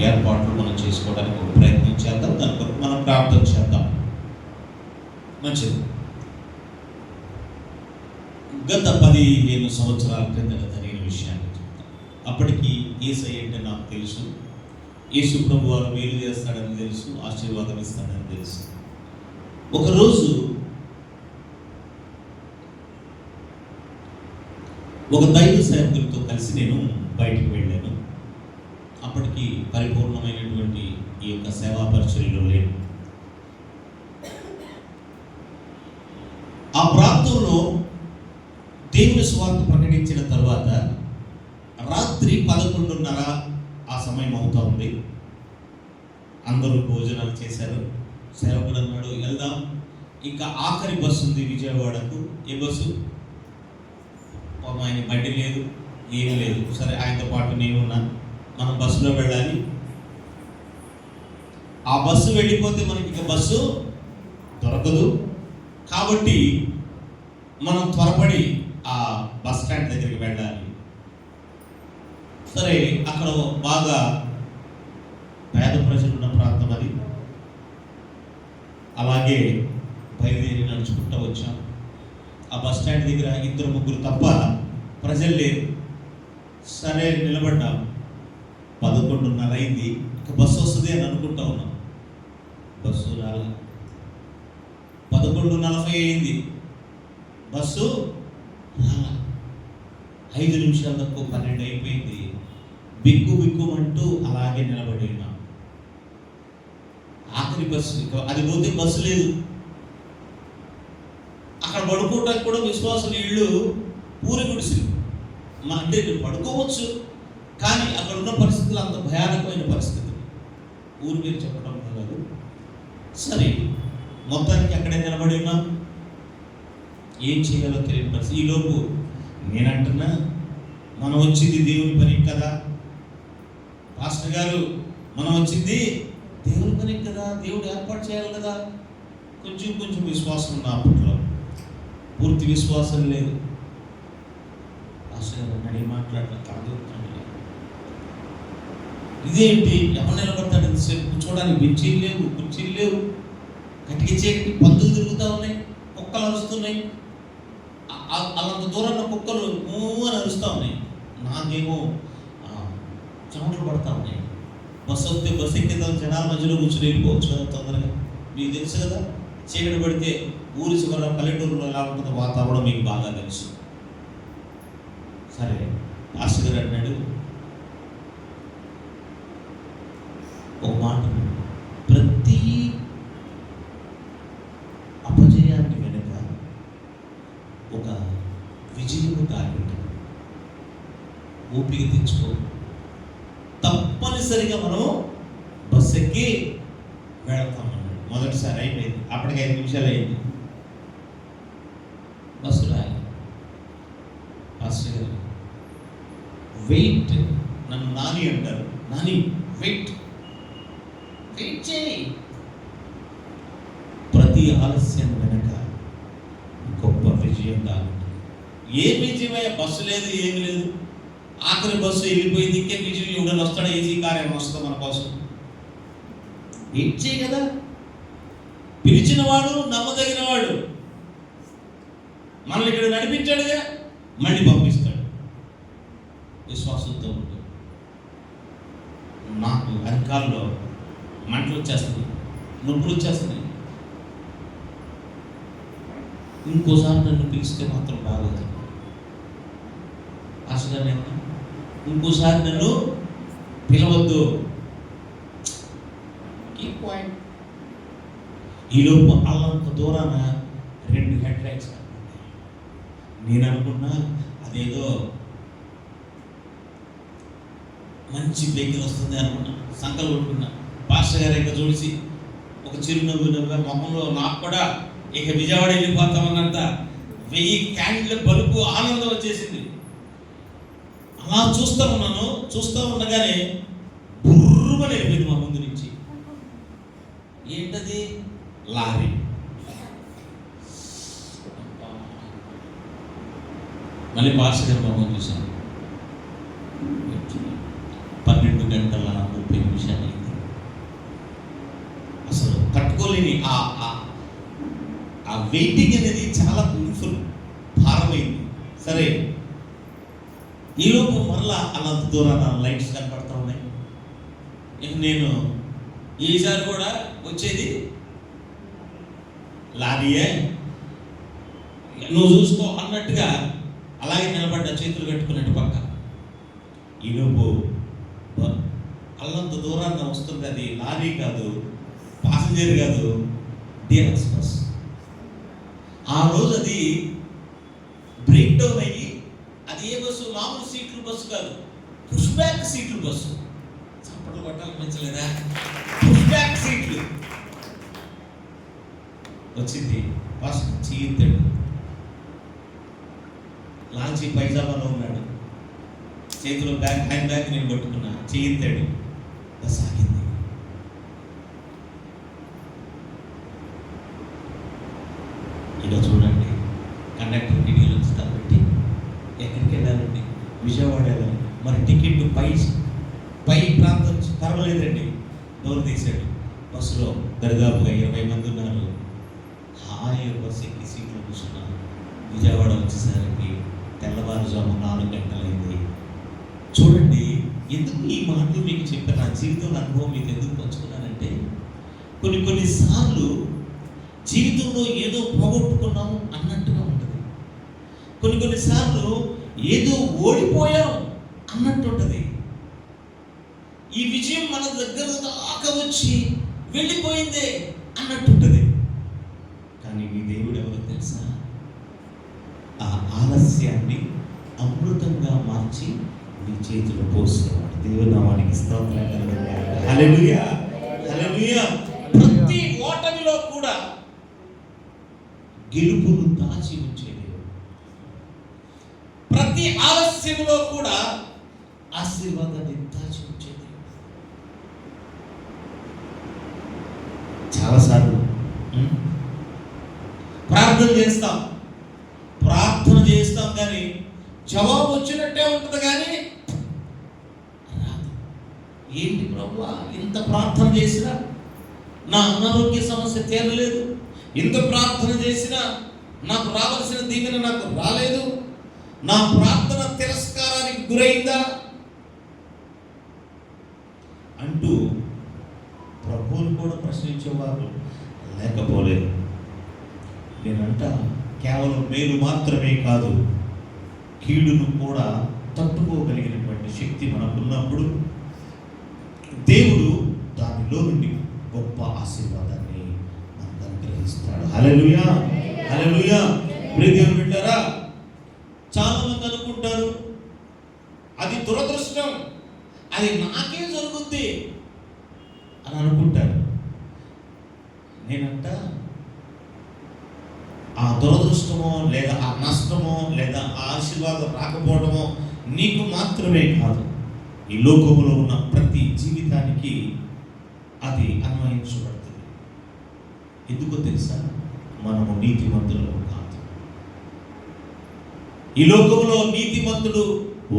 ఏర్పాట్లు మనం చేసుకోవడానికి ఒక ప్రయత్నం చేద్దాం. దాని కొరకు మనం ప్రార్థన చేద్దాం. మంచిది. గత 15 సంవత్సరాల క్రింద జరిగిన విషయాన్ని చెప్తాం. అప్పటికి యేసయ్య అంటే నాకు తెలుసు, యేసు ప్రభు వారు మేలు చేస్తాడని తెలుసు, ఆశీర్వాదం ఇస్తాడని తెలుసు. ఒకరోజు ఒక దైవ సేవకులతో కలిసి నేను బయటికి వెళ్ళాను. అప్పటికి పరిపూర్ణమైనటువంటి ఈ యొక్క సేవా పరిచర్యలో లేను. ఆ ప్రాంతంలో దేవుని సువార్త ప్రకటించిన తర్వాత రాత్రి 11:30 ఆ సమయం అవుతా ఉంది. అందరూ భోజనాలు చేశారు. సేవకుడు అన్నాడు, వెళ్దాం, ఇంకా ఆఖరి బస్సు ఉంది విజయవాడకు. ఏ బస్సు? ఆయన బండి లేదు, ఏమీ లేదు. సరే, ఆయనతో పాటు నేనున్నాను. మనం బస్సులో వెళ్ళాలి. ఆ బస్సు వెళ్ళిపోతే మనకి ఇక బస్సు దొరకదు. కాబట్టి మనం త్వరపడి ఆ బస్ స్టాండ్ దగ్గరికి వెళ్ళాలి. సరే, అక్కడ బాగా పేద ప్రజలు ఉన్న ప్రాంతం అది. అలాగే బయలుదేరి నడుచుకుంటూ వచ్చాం. ఆ బస్ స్టాండ్ దగ్గర 2-3 తప్ప ప్రజలు లేరు. సరే, నిలబడ్డాం. 11:30 అయింది. ఇక బస్సు వస్తుంది అని అనుకుంటా ఉన్నాం. బస్సు రాలా. 11:40 అయింది. బస్సు రాలా. 5 నిమిషాల తక్కువ 12 అయిపోయింది. బిక్కుమంటూ అలాగే నిలబడి ఉన్నాం. ఆఖరి బస్సు, అది పోతే బస్సు లేదు. అక్కడ పడుకోవటానికి కూడా విశ్వాసులు ఇళ్ళు పూరి గుడిసెలు. అంటే పడుకోవచ్చు, కానీ అక్కడ ఉన్న పరిస్థితులు అంత భయానకమైన పరిస్థితులు. ఊరి పేరు చెప్పడం కాదు. సరే, మొత్తానికి అక్కడే నిలబడి ఉన్నాం. ఏం చేయాలో తెలియని పరిస్థితి. ఈలోపు నేనంటున్నా, మనం వచ్చింది దేవుని పని కదా పాస్టర్ గారు, మనం వచ్చింది దేవుని పని కదా, దేవుడు ఏర్పాటు చేయాలి కదా. కొంచెం విశ్వాసం ఉన్న అప్పట్లో, పూర్తి విశ్వాసం లేదు. పాస్టర్ గారు అడిగి మాట్లాడటం కాదు. ఇదేంటి, ఎవరు నిలబడతాడు ఇంతసేపు? కూర్చోడానికి బెంచీలు లేవు, కుర్చీలు లేవు, కటికి చీకటి, పందులు తిరుగుతూ ఉన్నాయి, కుక్కలు అరుస్తున్నాయి. అలాంటి దూరంలో కుక్కలు అని అరుస్తూ ఉన్నాయి. నాకేమో చెమటలు పడతా ఉన్నాయి. బస్సు వస్తే బస్సు ఎక్కిద్దాం, జనాల మధ్యలో కూర్చొని వెళ్ళిపోవచ్చు కదా తొందరగా. మీకు తెలుసు కదా, చీకటి పడితే ఊరి చివర పల్లెటూరులో ఎలా ఉంటుందో వాతావరణం మీకు బాగా తెలుసు. సరే, పాస్టర్ గారు అన్నాడు ఒక మాట, ప్రతి అపజయాన్ని వెనుక ఒక విజయము దాగి ఓపిక తెచ్చుకో. తప్పనిసరిగా మనం బస్సు ఎక్కి వెళతామన్నాడు. మొదటిసారి అయిపోయింది. అప్పటికి 5 నిమిషాలు అయింది. బస్సు రాయి. పాస్టర్ గారు వెయిట్, నన్ను నాని అంటారు. నాని వెయిట్ చేయి. ప్రతి ఆలస్యం వెనక గొప్ప విజయం దాగి. ఏ విజయమయ్యా? బస్సు లేదు, ఏమి లేదు. ఆఖరి బస్సు వెళ్ళిపోయింది. ఇంకే విజయం ఎవడని వస్తాడో, ఏసీ కార్ ఏమైనా వస్తుందో మన కోసం. వెయిట్ చేయి కదా. పిలిచిన వాడు నమ్మదగిన వాడు, మనల్ని ఇక్కడ నడిపించాడుగా, మళ్ళీ పంపిస్తాడు. విశ్వాసంతో ఉంటుంది. నాకు అధికారులో మంటలు వచ్చేస్తుంది, నొప్పులు వచ్చేస్తున్నాయి. ఇంకోసారి నన్ను పిలిస్తే మాత్రం బాగోదు. అసలు ఇంకోసారి నన్ను పిలవద్దు. పాయింట్. ఈలోపు అల్లంత దూరాన 2 హెడ్ లైట్స్. నేను అనుకున్నా అదేదో మంచి వెహికల్ వస్తుంది అనుకున్నా. సంకలు కొట్టుకున్నా. పాస్టర్ గారు ఇంకా చూసి ఒక చిరునవ్వు నవ్వు మొహంలో. నాకు కూడా ఇక విజయవాడ వెళ్ళిపోతామన్నంత 1000 క్యాండిల్ బలుపు ఆనందం వచ్చేసింది. అలా చూస్తూ ఉండగానే బుర్రుమని వెళ్ళింది మా ముందు నుంచి. ఏంటది? లారీ. మళ్ళీ పాస్టర్ గారు మొహం చూశాను. 12:30 30 బాడీని ఆ వెయిటింగ్ అనేది చాలా పెయిన్ఫుల్, భారమైంది. సరే, ఈలోపు మరలా అనంత దూరాన లైట్స్ కనపడతా ఉన్నాయి. ఇక నేను ఈసారి కూడా వచ్చేది లారీయే, నువ్వు చూసుకో అన్నట్టుగా అలాగే నిలబడ్డ, చేతులు కట్టుకున్నట్టు పక్క. ఈలోపు అల్లంత దూరాన్ని వస్తుంది. అది లారీ కాదు, పాసింజర్ కాదు, డీలక్స్ బస్. ఆ రోజు అది బ్రేక్ డౌన్ అయ్యి, అది ఏ బస్సు, మామూలు సీట్లు బస్సు కాదు, పుష్ బ్యాక్ సీట్లు బస్సు. చప్పట్లు కొట్టాలనిపించలేదా? పుష్ బ్యాక్ సీట్లు వచ్చింది. ఫస్ట్ చీతాడు, లాంచి పైజామాలో ఉన్నాడు, చేతిలో బ్యాగ్, హ్యాండ్ బ్యాగ్ నేను పట్టుకున్నా, చీతాడు. బస్ ఆగింది. ఇలా చూడండి, కండక్టర్ టికెట్లు వచ్చి కాబట్టి ఎక్కడికి వెళ్ళాలండి? విజయవాడ వెళ్ళాలి. మరి టికెట్ పై ప్రాంతం పర్వాలేదండి, డోర్ తీశాడు. బస్సులో దరిదాపుగా 20 మంది ఉన్నారు. హాయిగా బస్సు ఎక్కి సీట్లో కూర్చున్నాను. విజయవాడ వచ్చేసరికి తెల్లవారుజాము 4 గంటలైంది. చూడండి, ఎందుకు ఈ మాటలు మీకు చెప్పాను, నా జీవితంలో అనుభవం మీకు ఎందుకు పంచుకున్నానంటే, కొన్నిసార్లు జీవితంలో ఏదో పోగొట్టుకున్నాము అన్నట్టుగా ఉంటుంది. కొన్నిసార్లు ఏదో ఓడిపోయాం అన్నట్టు ఉంటుంది. ఈ విజయం మన దగ్గర దాకా వచ్చి వెళ్ళిపోయిందే అన్నట్టు ఉంటుంది. కానీ మీ దేవుడు ఎవరో తెలుసా? ఆ ఆలస్యాన్ని అమృతంగా మార్చి మీ చేతిలో పోసేవాడు. దేవుని నామానికి స్తోత్రం కలుగుగాక. హల్లెలూయా, హల్లెలూయా. ప్రతి ఓటమిలో కూడా గెలుపును దాచి ఉంచే దేవుడు, ప్రతి ఆలస్యంలో కూడా ఆశీర్వాదాన్ని దాచి ఉంచే దేవుడు. చాలాసార్లు ప్రార్థన చేస్తాం కానీ జవాబు వచ్చినట్టే ఉంటుంది, కానీ రాదు. ఏంటి ప్రభువా, ఇంత ప్రార్థన చేసినా నా అనారోగ్య సమస్య తీరలేదు, ఇంత ప్రార్థన చేసినా నాకు రావాల్సిన దీవెన నాకు రాలేదు, నా ప్రార్థన తిరస్కారానికి గురైందా అంటూ ప్రభువును కూడా ప్రశ్నించేవారు లేకపోలేదు. నేనంట కేవలం మేలు మాత్రమే కాదు, కీడును కూడా తట్టుకోగలిగినటువంటి శక్తి మనకున్నప్పుడు దేవుడు దానిలో నుండి గొప్ప ఆశీర్వాదాన్ని మనకు అనుగ్రహిస్తాడు. హల్లెలూయా, హల్లెలూయా. ప్రియదేవుని బిడ్డలారా, చాలా మంది అనుకుంటారు అది దురదృష్టం, అది నాకే జరుగుద్ది అని అనుకుంటారు. నేనంట ఆ దురదృష్టమో లేదా ఆ నష్టమో లేదా ఆ ఆశీర్వాదం రాకపోవడమో నీకు మాత్రమే కాదు, ఈ లోకంలో ఉన్న ప్రతి జీవితానికి అది అన్వయించబడుతుంది. ఎందుకో తెలుసా? మనము నీతిమంతులు కాదు. ఈ లోకంలో నీతిమంతుడు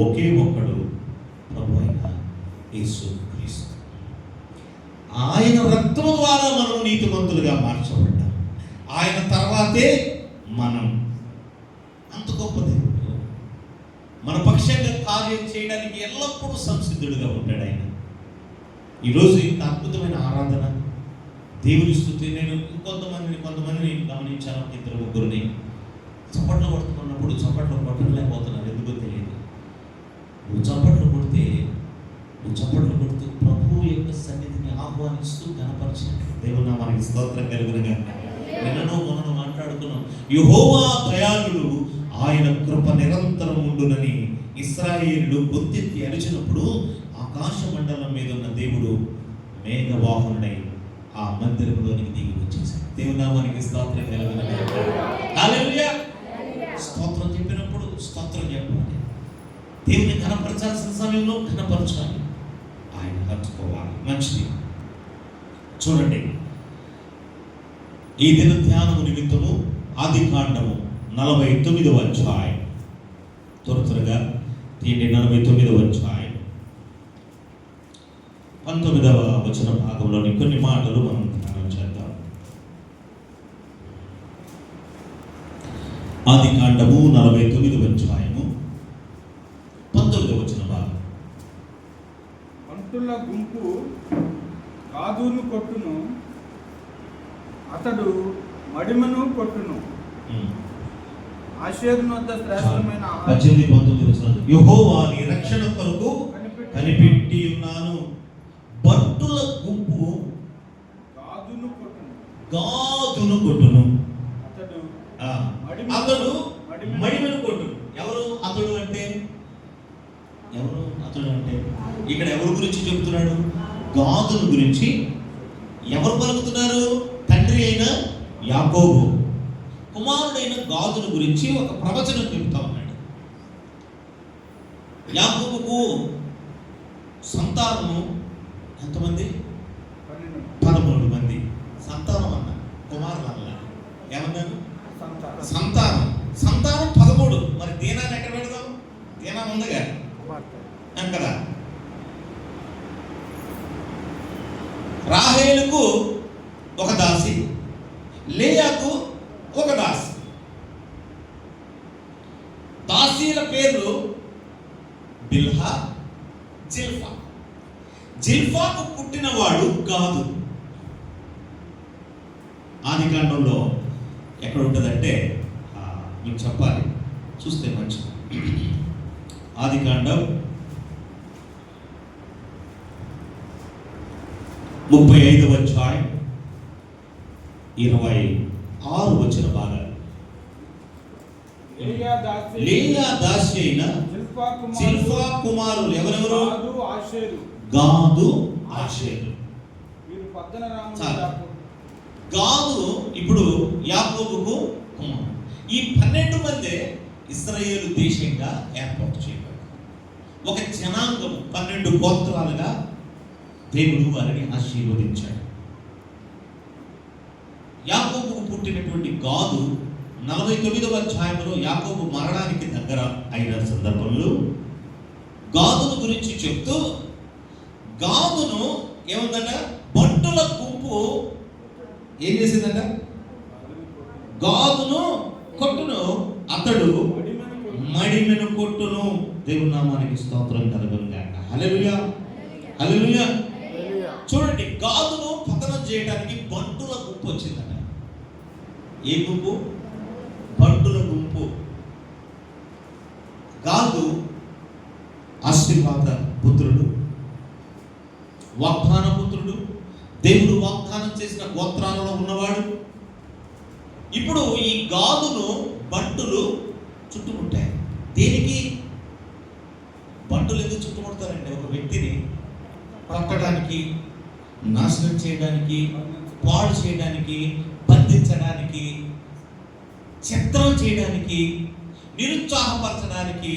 ఒకే ఒక్కడు, ప్రభు అయిన యేసుక్రీస్తు. ఆయన రక్తము ద్వారా మనం నీతిమంతులుగా మార్చబడ్డాం. ఆయన తర్వాతే మనం. అంత గొప్ప దేవుడు మన పక్షంగా కార్యం చేయడానికి ఎల్లప్పుడూ సంసిద్ధుడుగా ఉంటాడు ఆయన. ఈరోజు ఇంత అద్భుతమైన ఆరాధన, దేవుని స్తుతి. నేను కొంతమందిని గమనించాను, 2-3 చప్పట్లు కొడుతున్నప్పుడు చప్పట్లు కొట్టలేకపోతున్నారు. ఎందుకో తెలియదు. నువ్వు చప్పట్లు కొడుతూ ప్రభు యొక్క సన్నిధిని ఆహ్వానిస్తూ గణపరిచినట్టు దేవుని నామానికి స్తోత్రం కలుగునుగాక. నిన్నను మొన్న మాట్లాడుకున్నాం, యెహోవా దయాళుడు, ఆయన కృప నిరంతరం ఉండునని ఇశ్రాయేలులు గొంతెత్తి అరిచినప్పుడు ఆకాశ మండలం మీద ఉన్న దేవుడు మేఘవాహనుడై ఆ మందిరంలోనికి దిగి వచ్చేసాడు. దేవుని నామానికి స్తోత్రం కలుగునుగాక. హల్లెలూయా. స్తోత్రం చెప్పినప్పుడు స్తోత్రం చెప్పాలి. దేవుని ఘనపరచాల్సిన సమయంలో ఘనపరచాలి, ఆయన హత్తుకోవాలి. మంచిది. చూడండి, ఈ దిన ధ్యానము నిమిత్తము ఆదికాండము 49వ అధ్యాయం, త్వరగా తీయండి. 49వ అధ్యాయం 19వ వచన భాగంలోని కొన్ని మాటలు మనం ధ్యానం చేద్దాం. ఆదికాండము 49వ అధ్యాయము 19వ వచనం భాగం. పంటుల గుంపు గాదును కొట్టును, అతడు మడిమను కొట్టును. ఆషేరును వద్ద శ్రేష్టమైన 18-19 వచనాలు. యెహోవా నీ రక్షణ కొరకు కనిపెట్టి ఉన్నాను. బంటుల గుంపు గాదును కొట్టును, అతడు మడిమను కొట్టును. ఎవరు అతడు అంటే? ఎవరు అతడు అంటే ఇక్కడ ఎవరి గురించి చెబుతున్నాడు? గాదును గురించి. ఎవరు పలుకుతున్నారు? తండ్రి అయిన యాకోబు కుమారుడైన గాదును గురించి ఒక ప్రవచనం చెబుతా ఉన్నాడు. యాకోబుకు సంతానము ఎంతమంది? 13 మంది సంతానం అన్న, కుమారులు అన్న. ఏమన్నారు? సంతానం. సంతానం 13. మరి దీనాన్ని ఎక్కడ పెడదాం? దీనా ఉందిగా కదా. రాహేలుకు ఒక దాసి, లేయాకు ఒక దాసి. దాసీల పేర్లు బిల్హా, జిల్ఫా. జిల్ఫాకు పుట్టినవాడు గాదు. ఆదికాండంలో ఎక్కడ ఉంటుందంటే మీకు చెప్పాలి, చూస్తే మంచిది. ఆదికాండం 35వ అధ్యాయం 26 వచ్చిన భాగాలు. లేయా దాసి అయిన జిల్ఫా కుమారులు ఎవరెవరు? గాదు, ఆషేరు. గాదు ఇప్పుడు యాకోబుకు కుమారుడు. ఈ 12 మంది ఇశ్రాయేలు దేశంగా ఏర్పాటు చేయబడ్డారు. ఒక జనాంగం, 12 గోత్రాలుగా దేవుడు వారిని ఆశీర్వదించాడు. యాకోబుకు పుట్టినటువంటి గాదు 49వ అధ్యాయంలో యాకోబు మరణానికి దగ్గర అయిన సందర్భంలో గాదును గురించి చెప్తూ, గాదును ఏముందట? బంటుల గుంపు ఏం చేసిందట? గాదును కొట్టును, అతడు మడిమెను కొట్టును. దేవుని నామానికి స్తోత్రం కలుగును గాక. హల్లెలూయా, హల్లెలూయా. చూడండి, గాదును పతనం చేయడానికి బంటుల గుంపు వచ్చిందట. ఏ గుంపు? బంటుల గుంపు. గాదు ఆశీర్వాద పుత్రుడు, వాగ్దాన పుత్రుడు, దేవుడు వాగ్దానం చేసిన గోత్రాలలో ఉన్నవాడు. ఇప్పుడు ఈ గాదును బంటులు చుట్టుముట్టాయి. దేనికి? బంటులు ఎందుకు చుట్టుముడతారంటే ఒక వ్యక్తిని పట్టడానికి, నాశనం చేయడానికి, పాడు చేయడానికి, బంధించడానికి, చిత్రం చేయడానికి, నిరుత్సాహపరచడానికి,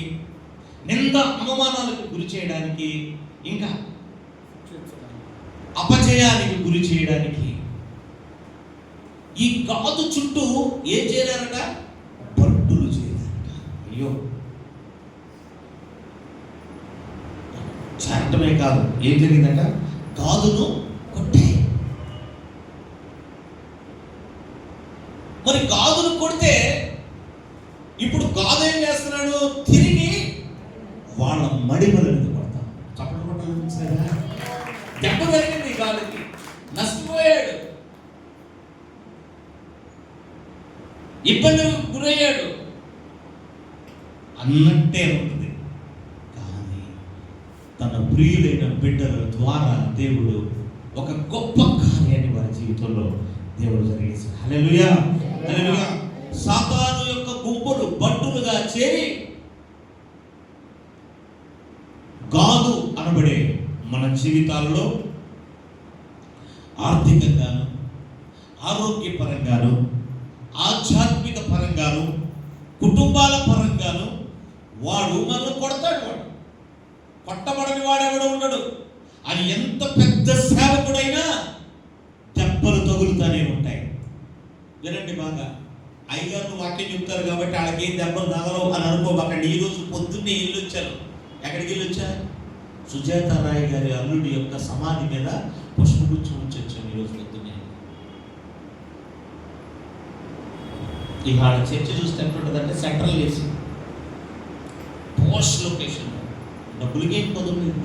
నింద అవమానాలకు గురి చేయడానికి, ఇంకా అపజయానికి గురి చేయడానికి ఈ గాదు చుట్టూ ఏం చేరారట? బంటులు చేరారట. అయ్యో, చేరటమే కాదు, ఏం జరిగిందట? గాదును కొట్టే. మరి గాదును కొడితే ఇప్పుడు గాదు ఏం చేస్తున్నాడు? తిరిగి వాళ్ళ మడిమల మీద కొడతాడు. చప్పట్లు కొట్టాలనిపించిందా? దెబ్బ జరిగింది గాదుకి, నష్టపోయాడు, ఇబ్బందులకు గురయ్యాడు అన్నట్టే ఉంటుంది. కానీ తన ప్రియులైన బిడ్డల ద్వారా దేవుడు ఒక గొప్ప కార్యాన్ని వారి జీవితంలో దేవుడు జరిగేశాడు. హల్లెలూయా, హల్లెలూయా. సాతాను యొక్క గుంపులు బంటులుగా చేరి గాదు అనబడే మన జీవితాల్లో ఆర్థికంగాను, ఆరోగ్యపరంగాను, ఆధ్యాత్మిక పరంగాను, కుటుంబాల పరంగాను వాడు మనల్ని కొడతాడు. వాడు కొట్టబడని వాడెవడు ఉండడు. అది ఎంత పెద్ద సేవకుడైనా దెబ్బలు తగులుతానే ఉంటాయి. వినండి బాగా, అయ్యగారు వాక్యం చెప్తారు కాబట్టి వాళ్ళకి దెబ్బలు తగలవు అని అనుకోబాకండి. ఈరోజు పొద్దున్నే ఇల్లు వచ్చాను. ఎక్కడికి వెళ్ళి వచ్చా? సుజాత రాయ్ గారి అల్లుడి యొక్క సమాధి మీద పుష్పగుచ్చం ఉంచి వచ్చాను ఈరోజు పొద్దున్నే. ఈ వాళ్ళ చర్చ చూస్తే ఎట్లుంటుందంటే సెంట్రల్ వేసి పోస్ట్ లొకేషన్, డబ్బులకి ఏం కుదరలేదు.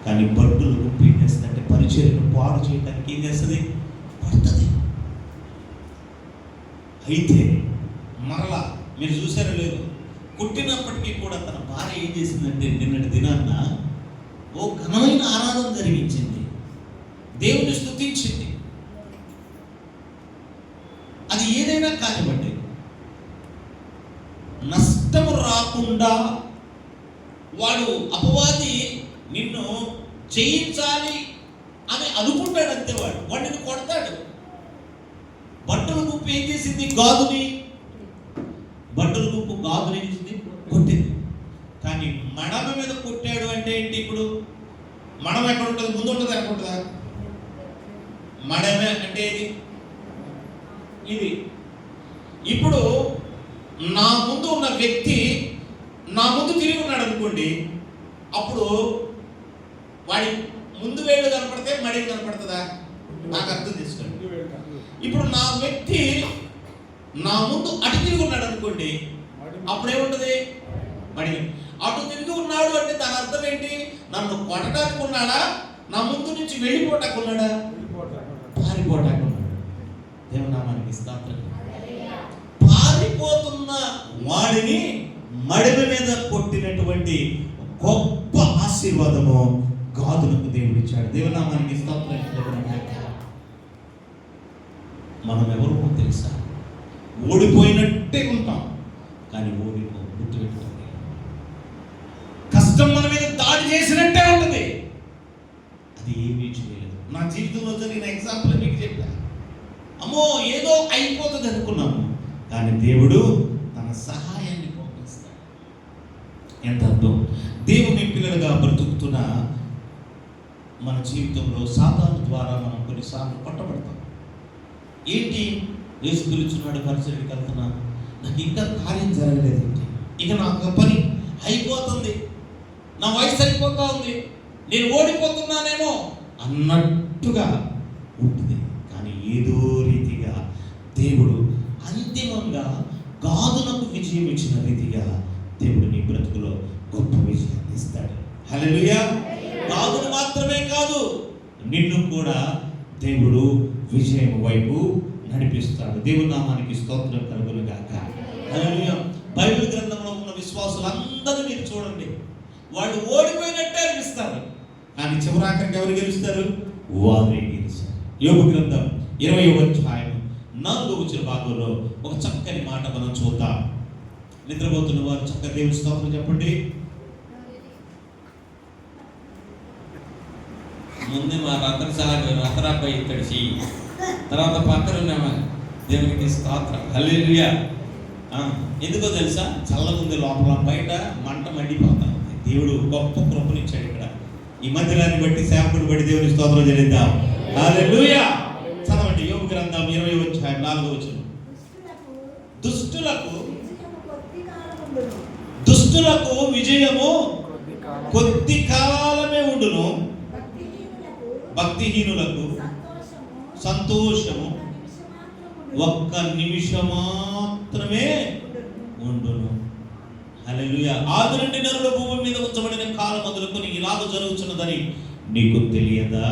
కానీ బడ్డులు గుంపు ఏం చేస్తుందంటే పరిచర్యను పాడు చేయడానికి ఏం చేస్తుంది, పడుతుంది. అయితే మరలా మీరు చూసారో లేదు, కొట్టినప్పటికీ కూడా తన భార్య ఏం చేసిందంటే నిన్నటి దినాన్న ఓ ఘనమైన ఆరాధన జరిగించింది, దేవుని స్తుతించింది. అది ఏదైనా కానివ్వండి, నష్టము రాకుండా వాడు అపవాది నిన్ను చేయించాలి అని అనుకుంటాడు అంతే. వాడు నిన్ను కొడతాడు. బట్టల గుంపు ఏం చేసింది, బట్టల గుంపు గాదుని కొట్టింది. కానీ మడమ మీద కొట్టాడు అంటే ఏంటి? ఇప్పుడు మడమ ఎక్కడ ఉంటుంది, ముందు ఉంటుంది అనుకుంటుందా? మడమ అంటే ఇది. ఇప్పుడు నా ముందు ఉన్న వ్యక్తి నా ముందు తిరిగి ఉన్నాడు అనుకోండి, అప్పుడు వాడి ముందు వేళ్ళు కనపడితే మడి కనపడుతుందా? నాకు అర్థం చేసుకోండి. ఇప్పుడు నా వ్యక్తి నా ముందు అటు తిరిగి ఉన్నాడు అనుకోండి, అప్పుడేముంటుంది, మడి. అటు తిరిగి ఉన్నాడు అంటే దాని అర్థం ఏంటి? నన్ను కొట్టడానికి ఉన్నాడా, నా ముందు నుంచి వెళ్ళిపోటానికి ఉన్నాడా, పారిపోటానికి ఉన్నాడు. దేవునామానికి స్తోత్రం. పారిపోతున్న వాడిని మడిమ మీద కొట్టినటువంటి గొప్ప ఆశీర్వాదము గాదులకు దేవుడిచ్చాడు. దేవునామానికి స్తోత్రం. మనం ఎవరు తెలుసా? ఓడిపోయినట్టే ఉంటాం, కానీ గుర్తుపెట్టుకోండి, కష్టం మన మీద దాడి చేసినట్టే ఉంటుంది. అది ఏమీ చేయలేదు. నా జీవితంలో జరిగిన ఎగ్జాంపుల్ మీకు చెప్పాను. అమ్మో ఏదో అయిపోతుంది అనుకున్నాము, కానీ దేవుడు తన సహాయాన్ని పంపిస్తాడు. ఎంత అర్థం! దేవుని పిల్లలుగా బ్రతుకుతున్న మన జీవితంలో సాతాను ద్వారా మనం కొన్నిసార్లు పట్టబడతాం. ఏంటి, యేసు పిలుచున్నాడు, పరిచర్యకి వెళ్తున్నా, నాకు ఇంకా కార్యం జరగలేదు, ఇక నాకు పని అయిపోతుంది, నా వయసు అయిపోతా ఉంది, నేను ఓడిపోతున్నానేమో అన్నట్టుగా ఉంటుంది. కానీ ఏదో రీతిగా దేవుడు అంతిమంగా గాదులకు విజయం ఇచ్చిన రీతిగా దేవుడు నీ బ్రతుకులో గొప్ప విజయాన్ని ఇస్తాడు. హల్లెలూయా! గాదును మాత్రమే కాదు, నిన్ను కూడా దేవుడు విజయం వైపు నడిపిస్తాడు. దేవుని నామానికి స్తోత్రం కలుగును గాక. హల్లెలూయా! బైబిల్ గ్రంథంలో ఉన్న విశ్వాసులందరూ మీరు చూడండి, వాళ్ళు ఓడిపోయినట్టే అనిపిస్తారు, కానీ చివరాఖరికి ఎవరు గెలుస్తారు? వారే గెలిచారు. యోబు గ్రంథం 20వ అధ్యాయం 4వ వచన భాగంలో ఒక చక్కని మాట మనం చూద్దాం. నిద్రపోతున్న వారు చక్కగా దేవుని స్తోత్రం చెప్పండి. ముందు మా రతరాపై తడిచి తర్వాత పక్కన ఉన్నామా దేవునికి స్తోత్రం. హల్లెలూయా! ఎందుకో తెలుసా? చల్లగుంది లోపల, బయట మంట మండిపోతా ఉంది. దేవుడు గొప్ప కృపనిచ్చాడు ఇక్కడ. ఈ మందిరాన్ని బట్టి, సేవకుని బట్టి దేవుని స్తోత్రం చెల్లిద్దాం. హల్లెలూయా! చదవండి యోబు గ్రంథం 20వ అధ్యాయం 4వ వచనం. దుష్టులకు విజయము కొద్ది కాలమే ఉండును, భక్తిహీనులకు సంతోషము ఒక్క నిమిషం మాత్రమే ఉండును. హల్లెలూయా! ఆది నుండి నరుల భూమి మీద ఉంచబడిన కాలం మొదలుకొని ఇలాగ జరుగుతున్నదని నీకు తెలియదా?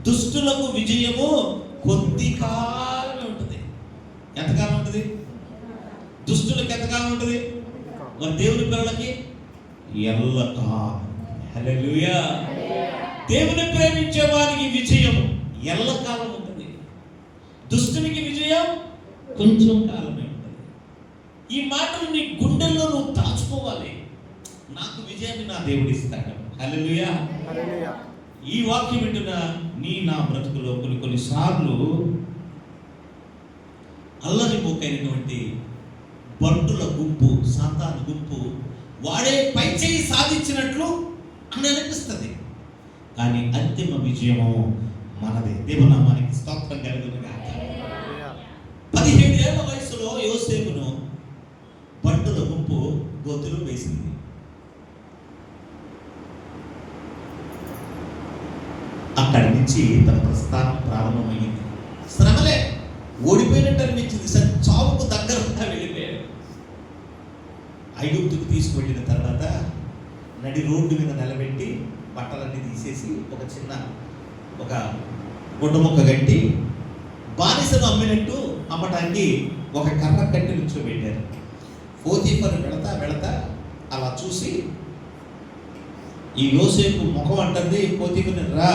దుష్టులకు విజయము కొద్ది కాలమే ఉంటుంది. ఎంతకాలం ఉంటుంది? దుష్టులకు ఎంతకాలం ఉంటుంది? మరి దేవుని పిల్లలకి ఎల్లకాలం. హల్లెలూయా! దేవుని ప్రేమించే వారికి విజయం ఎల్లకాలం ఉంటుంది, దుష్టునికి విజయం కొంచెం కాలమే ఉంటుంది. ఈ మాటలు నీ గుండెల్లో నువ్వు దాచుకోవాలి. నాకు విజయాన్ని నా దేవుడు ఇస్తాడు. హల్లెలూయా! ఈ వాక్యం వింటున్న నా బ్రతుకులో కొన్నిసార్లు అల్లరి పోకైనటువంటి బంటుల గుంపు, సాతాను గుంపు వాడే పై చేయి సాధించినట్లు అని అనిపిస్తుంది, కానీ అంతిమ విజయము మనదే. దేవునామానికి స్తోత్రం కలుగును గాక. 17 ఏళ్ల వయసులో యోసేపును బంటుల గుంపు గోతులు వేసింది. అక్కడి నుంచి తన ప్రస్థానం ప్రారంభమైంది. శ్రమలే, ఓడిపోయినట్టు అనిపించింది. చావుకు దగ్గరగా వెళ్ళిపోయాడు. ఐగుప్తుకు తీసుకువెళ్ళిన తర్వాత నడి రోడ్డు మీద నిలబెట్టి బట్టలన్నీ తీసేసి ఒక గుడ్డ ముక్క కట్టి బానిసను అమ్మినట్టు అమ్మటానికి ఒక కర్ర కట్టి నిల్చోబెట్టారు. పోతీఫరు వెళతా అలా చూసి ఈ యోసేపు ముఖం అంటుంది, పోతీఫరుని రా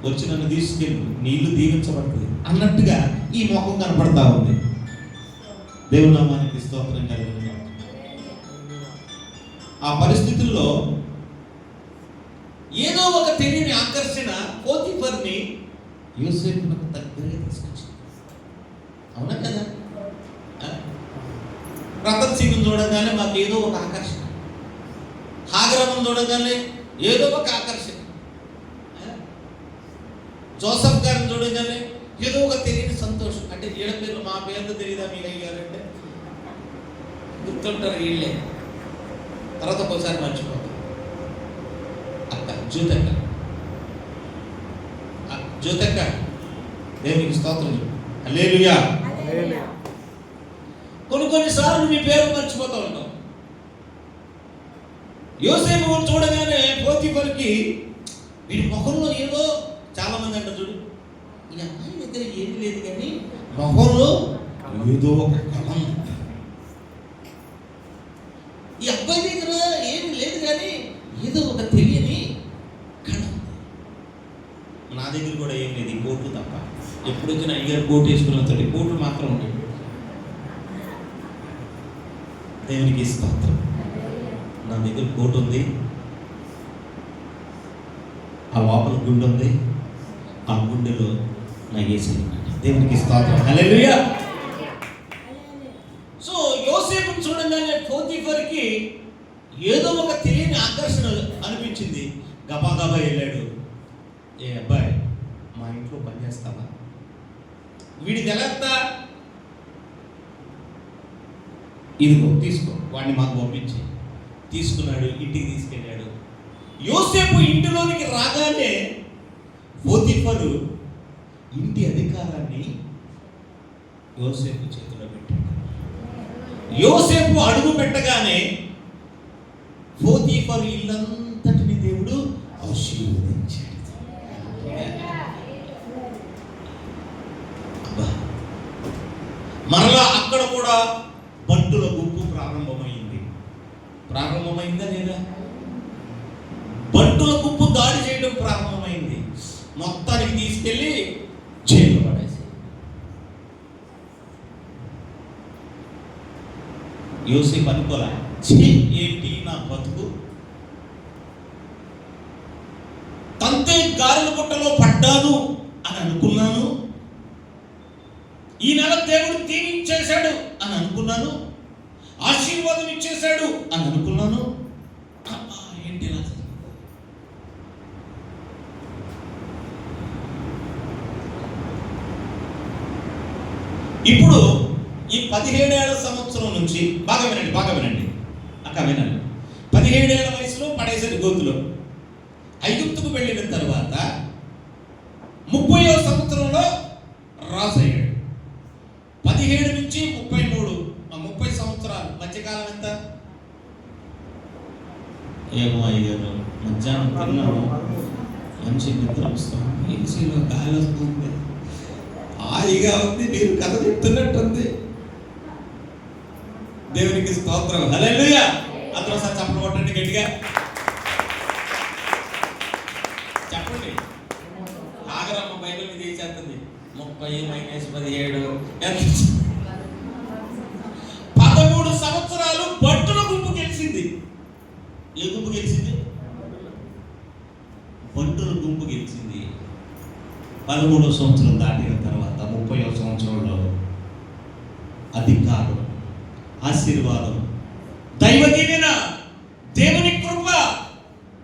వచ్చి నన్ను తీసుకెళ్ళు, నీళ్లు దీవించబడుతుంది అన్నట్టుగా ఈ ముఖం కనపడతా ఉంది. దేవుని నామానికి స్తోత్రం కలుగును. ఆ పరిస్థితుల్లో ఏదో ఒక తెలియని ఆకర్షణ పోతీఫర్ని యోసేపునకు దగ్గరగా తీసుకొచ్చింది. అవునా కదా? రతన్ సింగ్ చూడగానే మాకు ఏదో ఒక ఆకర్షణ, హాగరమను చూడగానే ఏదో ఒక ఆకర్షణ, జోసఫ్ గారిని చూడగానే ఏదో ఒక తెలియని సంతోషం. అంటే వీళ్ళ పేర్లు మా పేర్లు తెలియదా మీకు అయ్యారంటే గుర్తుంటారు వీళ్ళే, తర్వాత ఒకసారి మర్చిపోతాం. అక్క జ్యోతక్క దేవునికి స్తోత్రం. హల్లెలూయా. కొన్నిసార్లు మీ పేరు మర్చిపోతూ ఉంటాం. యోసేపు చూడగానే పోతీఫరుకి వీడి ముఖంలో ఏదో, చాలా మంది అంటారు చూడు, ఈ అమ్మాయి దగ్గర ఏమీ లేదు కానీ ముఖంలో ఏదో ఒక కళం, ఈ అబ్బాయి దగ్గర ఏమీ లేదు కానీ ఏదో ఒక తెలియని కళం. నా దగ్గర కూడా ఏం లేదు, ఈ కోట్లు తప్ప. ఎప్పుడు వచ్చిన అయ్యారు కోటు వేసుకున్న కోట్లు మాత్రం ఉంటాయి. దేవునికి స్తోత్రం. నా దగ్గర కోటు ఉంది, ఆ లోపల గుండె ఉంది, ఆ గుండెలో నా యేసు ఉన్నాడు. దేవునికి స్తోత్రం. హల్లెలూయా. సో యోసేపును చూడగానే పోతీఫర్కి ఏదో ఒక తెలియని ఆకర్షణ అనిపించింది. గబా వెళ్ళాడు. ఏ అబ్బాయి, మా ఇంట్లో పని చేస్తావా? వీడికి ఎలా? ఇదిగో తీసుకో, వాడిని మాకు పంపించి తీసుకున్నాడు, ఇంటికి తీసుకెళ్ళాడు. యోసేపు ఇంటిలోనికి రాగానే పోతీఫరు ఇంటి అధికారాన్ని యోసేపు చేతిలో పెట్టాడు. యోసేపు అడుగు పెట్టగానే పోతీఫరు ఇల్లంతటిని దేవుడు ఆశీర్వదించాడు. మరలా అక్కడ కూడా బంటుల గుంపు ప్రారంభమైందా లేదా? బంటుల గుంపు దాడి చేయడం ప్రారంభమైంది. మొత్తానికి తీసుకెళ్ళి జైల్లో పడేసి, యోసేపు అనుకోలే, ఏంటి నా బతుకు, తంతే గారెల పుట్టలో పడ్డాను అని అనుకున్నాను, ఈ నెల దేవుడు దీవించేశాడు అని అనుకున్నాను, ఆశీర్వాదం ఇచ్చేశాడు అని అనుకున్నాను. ఏంటి నా ఇప్పుడు ఈ 17 సంవత్సరం నుంచి బాగా వినండి అక్క వినండి. 17 వయసులో పడేసేది గోతులో. ఐగుప్తుకు వెళ్ళిన తర్వాత 30వ సంవత్సరంలో రాజు అయ్యాడు. 17 నుంచి 33, 30 సంవత్సరాలు. మధ్యకాలం ఎంత? ఏమో అయ్యారు, మధ్యాహ్నం తిన్నాము, మంచి నిద్ర వస్తాం, ఏసీలో గాలి వస్తుంది, హాయిగా ఉంది, మీరు కథ చెప్తున్నట్టుంది. దేవునికి స్తోత్రం. హల్లెలూయా. అందరూ సార్ చప్పట్లు కొట్టండి గట్టిగా చెప్పండి. ఆగరమ్మ బైబిల్ మీద చేస్తుంది 30 - 17 13 సంవత్సరాలు బంటుల గుంపు గెలిచింది. ఏ గుంపు గెలిచింది? బంటుల గుంపు గెలిచింది. 13వ సంవత్సరం దాటిన తర్వాత 30వ సంవత్సరంలో అధికారం, ఆశీర్వాదం, దైవ దీవెన, దేవుని కృప,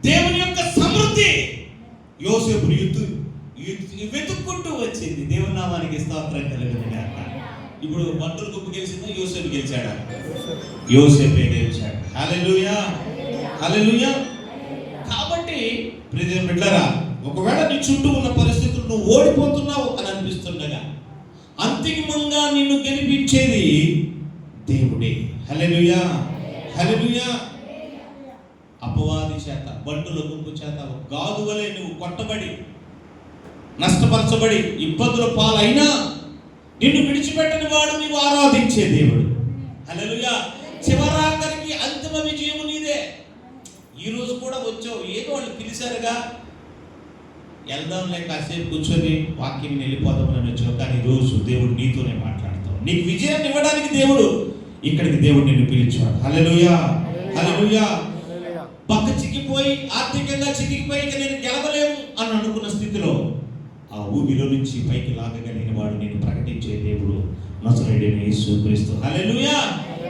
దేవుని యొక్క సమృద్ధి యోసేపుని వెతుక్కుంటూ వచ్చింది. దేవుని నామానికి స్తోత్రం కలుగును గాక. ఇప్పుడు బంటుల గుంపు గెలిచిందా? యోసేపు గెలిచాడా? యోసేపే గెలిచాడు. హల్లెలూయా, హల్లెలూయా. కాబట్టి ప్రియ బిడ్డలారా, ఒకవేళ నీ చుట్టూ ఉన్న పరిస్థితులు నువ్వు ఓడిపోతున్నావు అని అనిపిస్తుండగా, అంత అంతిమంగా నిన్ను గెలిపించేది దేవుడే. హల్లెలూయా, హల్లెలూయా. అపవాది చేత, బంటుల గుంపు చేత గాదు వలె నువ్వు కొట్టబడి, నష్టపరచబడి, ఇబ్బందుల పాలైనా నిన్ను విడిచిపెట్టని వాడు నీవు ఆరాధించే దేవుడు. హల్లెలూయా. చివరాఖరికి అంతిమ విజయం నీదే. ఈ రోజు కూడా వచ్చావు, ఏదో వాళ్ళు పిలిచారుగా వెళ్దాంలే కాసేపు కూర్చొని వాక్యం వెళ్ళిపోదామని వచ్చావు. కానీ రోజు దేవుడు నీతోనే మాట్లాడతావు. నీకు విజయాన్ని ఇవ్వడానికి దేవుడు ఇక్కడికి దేవుడు నిన్ను పిలిచాడు. హల్లెలూయా, హల్లెలూయా. పక్క చిక్కిపోయి, ఆర్థికంగా చిక్కిపోయి ఇక నేను గెలవలేము అని అనుకున్న స్థితిలో ఆ ఊబిలో నుంచి పైకి లాగగలిగిన వాడు నేను ప్రకటించే దేవుడు నజరేయుడైన యేసుక్రీస్తు. హల్లెలూయా.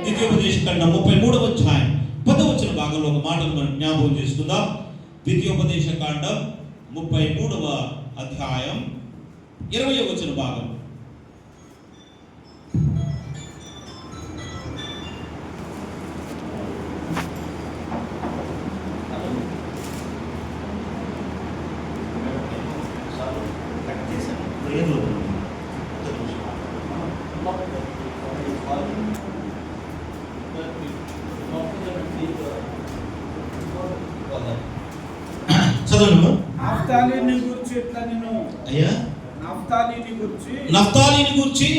ద్వితీయోపదేశకాండం 33వ అధ్యాయం 10వ వచన భాగంలో ఒక మాటను మనం జ్ఞాపకం చేసుకుందాం. ద్వితీయోపదేశకాండం 33వ అధ్యాయం 20వ వచన భాగం. చదవండి. నఫ్తాలీని గురించి ఇట్లా నేను అయ్యా, నఫ్తాలీని గురించి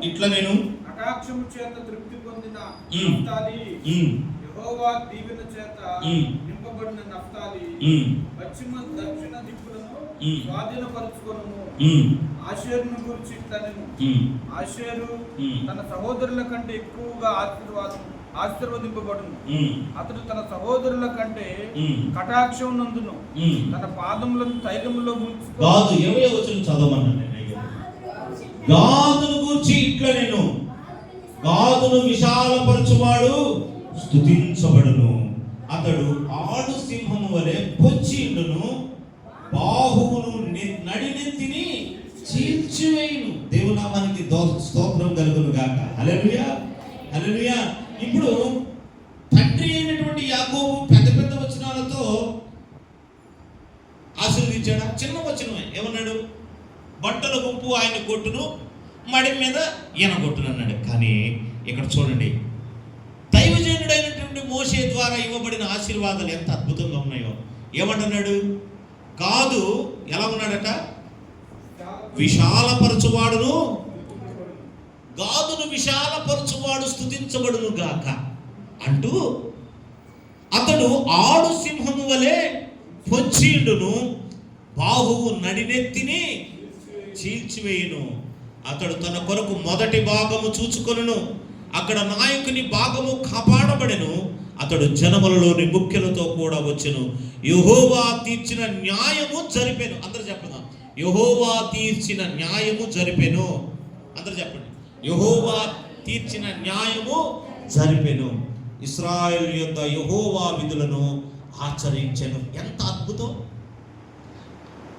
ఇట్లా నేను కటాక్షము చేత తృప్తి పొందిన మ్. నఫ్తాలి, మ్. యెహోవా దీవెన చేత మ్. నింపబడిన నఫ్తాలి, మ్. పశ్చిమ దక్షిణ దిక్కులను మ్. స్వాధీనపరచుకొనుము. మ్. ఆషేరును గురించి ఇట్లా నేను మ్. ఆషేరు మ్. తన సహోదరుల కంటే ఎక్కువగా ఆశీర్వదింపబడును. మ్. అతడు తన సహోదరుల కంటే మ్. కటాక్షం నందును. మ్. తన పాదములను తైలములో ముంచుకో. గాదు 20వ వచనం చదవమన్నాను నేను. గాదును గూర్చి ఇట్లా నేను, గాదును విశాలపరచువాడు స్తుతించబడును. అతడు ఆడు సింహము వలె పొచ్చియుండును, బాహువును నడినెత్తిని చీల్చివేయును. దేవునామానికి స్తోత్రం కలుగును గాక. హల్లెలూయా, హల్లెలూయా. ఇప్పుడు తండ్రి అయినటువంటి యాకోబు పెద్ద పెద్ద వచనాలతో ఆశీర్వదించాడా? చిన్న వచనమే. ఏమన్నాడు? బట్టల గుంపు ఆయన కొట్టును, మడి మీద ఈయన కొట్టును అన్నాడు. కానీ ఇక్కడ చూడండి, దైవజనుడైనటువంటి మోషే ద్వారా ఇవ్వబడిన ఆశీర్వాదాలు ఎంత అద్భుతంగా ఉన్నాయో. ఏమంటున్నాడు? కాదు ఎలా ఉన్నాడట? విశాలపరచువాడును, గాదును విశాలపరచువాడు స్తుతించబడును గాక అంటూ, అతడు ఆడు సింహము వలె పొంచియుండును, బాహువు నడినెత్తిని చీల్చివేయును. అతడు తన కొరకు మొదటి భాగము చూచుకొనును, అక్కడ నాయకుని భాగము కాపాడబడెను. అతడు జనములలోని ముఖ్యులతో కూడా వచ్చెను. యెహోవా తీర్చిన న్యాయము జరిపెను. అందరూ చెప్పండి. యెహోవా తీర్చిన న్యాయము జరిపెను. అందరూ చెప్పండి. యెహోవా తీర్చిన న్యాయము జరిపెను. ఇశ్రాయేలు యొక్క యెహోవా విధులను ఆచరించెను. ఎంత అద్భుతం!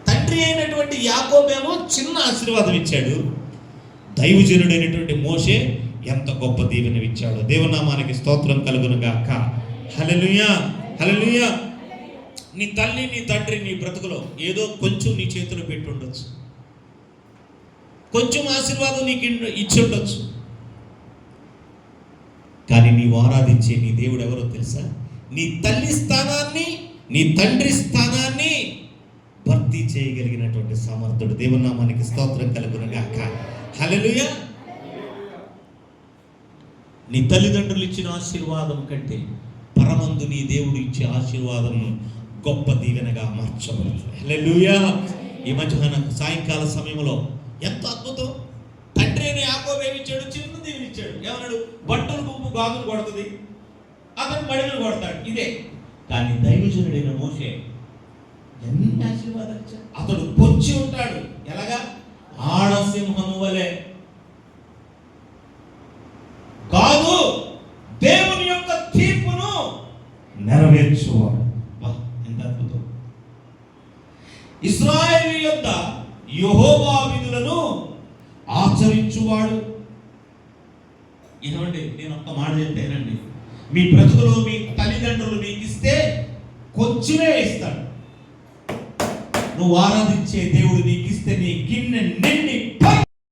తండ్రి అయినటువంటి యాకోబేమో చిన్న ఆశీర్వాదం ఇచ్చాడు, దైవజనుడైనటువంటి మోషే ఎంత గొప్ప దీవెన ఇచ్చాడు. దేవునామానికి స్తోత్రం కలుగును గాక. హల్లెలూయా, హల్లెలూయా. నీ తల్లి నీ తండ్రి నీ బ్రతుకులో ఏదో కొంచెం నీ చేతిలో పెట్టి ఉండొచ్చు, కొంచెం ఆశీర్వాదం నీకు ఇచ్చి ఉండొచ్చు. కానీ నీవు ఆరాధించే నీ దేవుడు ఎవరో తెలుసా? నీ తల్లి స్థానాన్ని, నీ తండ్రి స్థానాన్ని భర్తీ చేయగలిగినటువంటి సమర్థుడు. దేవునామానికి స్తోత్రం కలుగును గాక. హల్లెలూయా. నీ తల్లిదండ్రులు ఇచ్చిన ఆశీర్వాదం కంటే పరమందు నీ దేవుడు ఇచ్చే ఆశీర్వాదం గొప్ప దీవెనగా మార్చబడుతుంది. హల్లెలూయా. ఈ మధ్యాహ్న సాయంకాల సమయంలో ఎంత అద్భుతం! తండ్రి అని యాకోబు ఏమి ఇచ్చాడు? చిన్న దీవెన ఇచ్చాడు. ఏమన్నాడు? బట్టలు గుంపు గాదును కొడుతుంది, అతను మడిని కొడతాడు. ఇదే. కానీ దైవజనుడైన మోషే ఎన్ని ఆశీర్వాదాలు ఇచ్చాడు. అతడు పొచ్చి ఉంటాడు. ఎలాగా? ఆడసింహము వలె. కాదు, దేవుని యొక్క తీర్పును నెరవేర్చువాడు. ఎంత అద్భుతం! ఇశ్రాయేలు యొక్క యెహోవా విధులను ఆచరించువాడు. ఏమండి, నేను ఒక్క మాట చెప్తానండి. మీ బ్రతుకులో మీ తల్లిదండ్రులు మీకు ఇస్తే కొంచెమే ఇస్తాడు. నువ్వు ఆరాధించే దేవుడు నీకు ఇస్తే నీ